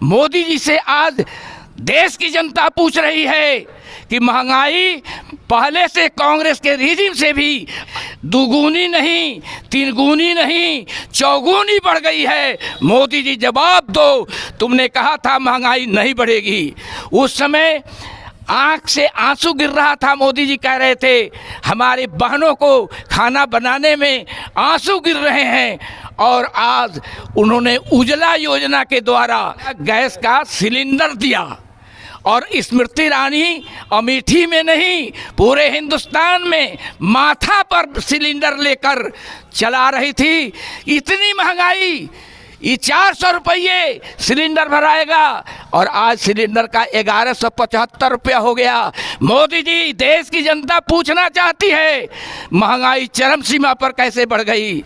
मोदी जी से आज देश की जनता पूछ रही है कि महंगाई पहले से कांग्रेस के रिजीम से भी दुगुनी नहीं, तीनगुनी नहीं, चौगुनी बढ़ गई है। मोदी जी जवाब दो, तुमने कहा था महंगाई नहीं बढ़ेगी। उस समय आंख से आंसू गिर रहा था, मोदी जी कह रहे थे हमारे बहनों को खाना बनाने में आंसू गिर रहे हैं, और आज उन्होंने उज्ज्वला योजना के द्वारा गैस का सिलेंडर दिया। और स्मृति ईरानी अमेठी में नहीं, पूरे हिंदुस्तान में माथा पर सिलेंडर लेकर चला रही थी। इतनी महंगाई, ये 400 रुपये सिलेंडर भराएगा और आज सिलेंडर का 1175 रुपया हो गया। मोदी जी, देश की जनता पूछना चाहती है महंगाई चरम सीमा पर कैसे बढ़ गई।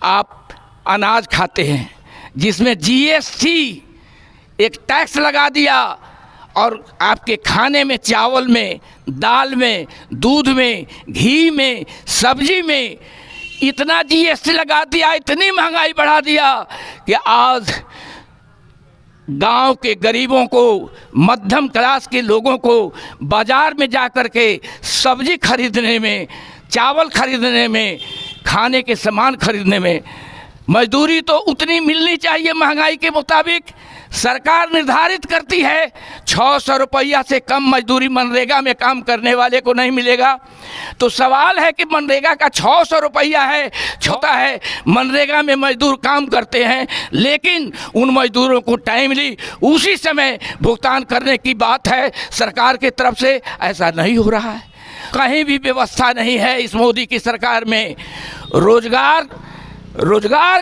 आप अनाज खाते हैं जिसमें जीएसटी एक टैक्स लगा दिया, और आपके खाने में, चावल में, दाल में, दूध में, घी में, सब्जी में इतना जीएसटी लगा दिया, इतनी महंगाई बढ़ा दिया कि आज गांव के गरीबों को, मध्यम क्लास के लोगों को बाजार में जाकर के सब्जी खरीदने में, चावल खरीदने में, खाने के सामान खरीदने में, मजदूरी तो उतनी मिलनी चाहिए महंगाई के मुताबिक। सरकार निर्धारित करती है 600 रुपया से कम मजदूरी मनरेगा में काम करने वाले को नहीं मिलेगा। तो सवाल है कि मनरेगा का 600 रुपया है, छोटा है, मनरेगा में मजदूर काम करते हैं, लेकिन उन मजदूरों को टाइमली उसी समय भुगतान करने की बात है सरकार की तरफ से। ऐसा नहीं हो रहा है, कहीं भी व्यवस्था नहीं है इस मोदी की सरकार में। रोजगार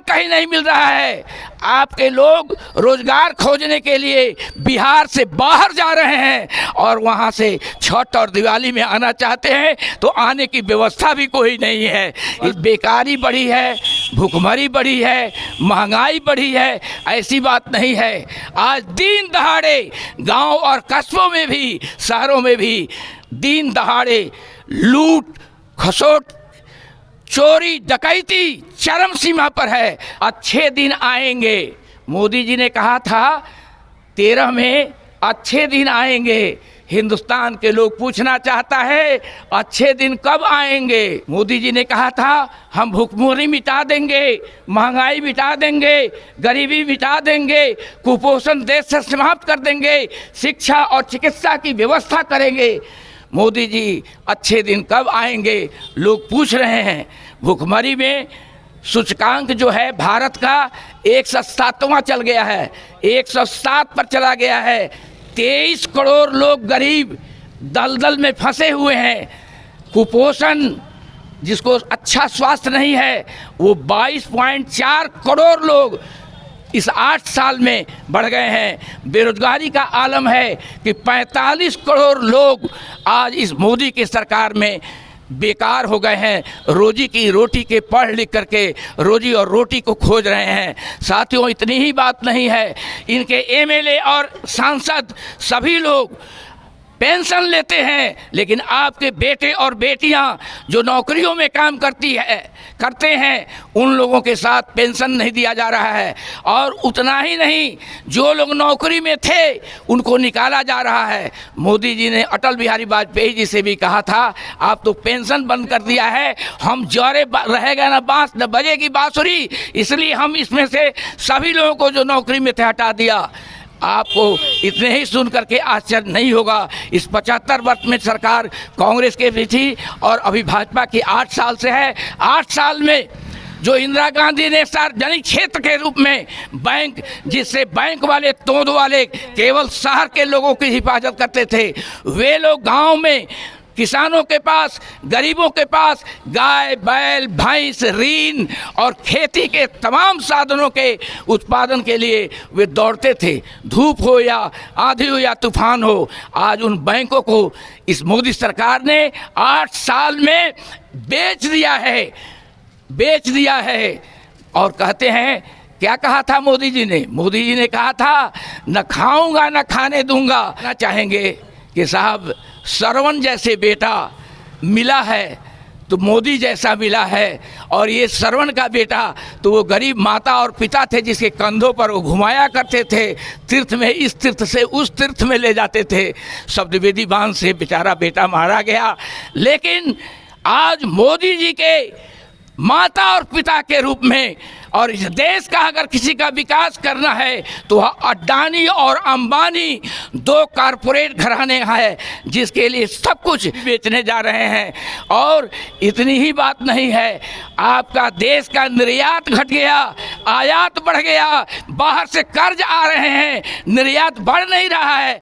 कहीं नहीं मिल रहा है। आपके लोग रोजगार खोजने के लिए बिहार से बाहर जा रहे हैं और वहाँ से छठ और दिवाली में आना चाहते हैं, तो आने की व्यवस्था भी कोई नहीं है। इस बेकारी बढ़ी है, भुखमरी बढ़ी है, महंगाई बढ़ी है, ऐसी बात नहीं है। आज दिन दहाड़े गांव और कस्बों में भी, शहरों में भी दिन दहाड़े लूट खसोट, चोरी डकैती चरम सीमा पर है। अच्छे दिन आएंगे, मोदी जी ने कहा था 13 में अच्छे दिन आएंगे। हिंदुस्तान के लोग पूछना चाहता है अच्छे दिन कब आएंगे। मोदी जी ने कहा था हम भुखमरी मिटा देंगे, महंगाई मिटा देंगे, गरीबी मिटा देंगे, कुपोषण देश से समाप्त कर देंगे, शिक्षा और चिकित्सा की व्यवस्था करेंगे। मोदी जी अच्छे दिन कब आएंगे, लोग पूछ रहे हैं। भुखमरी में सूचकांक जो है भारत का 107वां चल गया है, 107 पर चला गया है। 23 करोड़ लोग गरीब दलदल में फंसे हुए हैं। कुपोषण, जिसको अच्छा स्वास्थ्य नहीं है, वो 22.4 करोड़ लोग इस 8 साल में बढ़ गए हैं। बेरोजगारी का आलम है कि 45 करोड़ लोग आज इस मोदी की सरकार में बेकार हो गए हैं, रोजी की रोटी के पढ़ लिख करके रोजी और रोटी को खोज रहे हैं। साथियों, इतनी ही बात नहीं है, इनके एमएलए और सांसद सभी लोग पेंशन लेते हैं, लेकिन आपके बेटे और बेटियां जो नौकरियों में काम करते हैं उन लोगों के साथ पेंशन नहीं दिया जा रहा है। और उतना ही नहीं, जो लोग नौकरी में थे उनको निकाला जा रहा है। मोदी जी ने अटल बिहारी वाजपेयी जी से भी कहा था आप तो पेंशन बंद कर दिया है, हम जौरे रहेगा ना बांस न बजेगी बांसुरी, इसलिए हम इसमें से सभी लोगों को जो नौकरी में थे हटा दिया। आपको इतने ही सुन करके आश्चर्य नहीं होगा, इस 75 वर्ष में सरकार कांग्रेस की भी थी और अभी भाजपा की 8 साल से है। 8 साल में जो इंदिरा गांधी ने सार्वजनिक क्षेत्र के रूप में बैंक, जिससे बैंक वाले तोंद वाले केवल शहर के लोगों की हिफाजत करते थे, वे लोग गांव में किसानों के पास, गरीबों के पास गाय, बैल, भैंस, रीन और खेती के तमाम साधनों के उत्पादन के लिए वे दौड़ते थे, धूप हो या आंधी हो या तूफान हो। आज उन बैंकों को इस मोदी सरकार ने 8 साल में बेच दिया है। और कहते हैं, क्या कहा था मोदी जी ने? मोदी जी ने कहा था न खाऊंगा न खाने दूंगा। ना चाहेंगे कि साहब, श्रवण जैसे बेटा मिला है तो मोदी जैसा मिला है। और ये श्रवण का बेटा तो वो गरीब माता और पिता थे जिसके कंधों पर वो घुमाया करते थे, तीर्थ में इस तीर्थ से उस तीर्थ में ले जाते थे। शब्दवेदी बांध से बेचारा बेटा मारा गया, लेकिन आज मोदी जी के माता और पिता के रूप में और इस देश का अगर किसी का विकास करना है तो वह अडानी और अंबानी दो कारपोरेट घराने हैं जिसके लिए सब कुछ बेचने जा रहे हैं। और इतनी ही बात नहीं है, आपका देश का निर्यात घट गया, आयात बढ़ गया, बाहर से कर्ज आ रहे हैं, निर्यात बढ़ नहीं रहा है।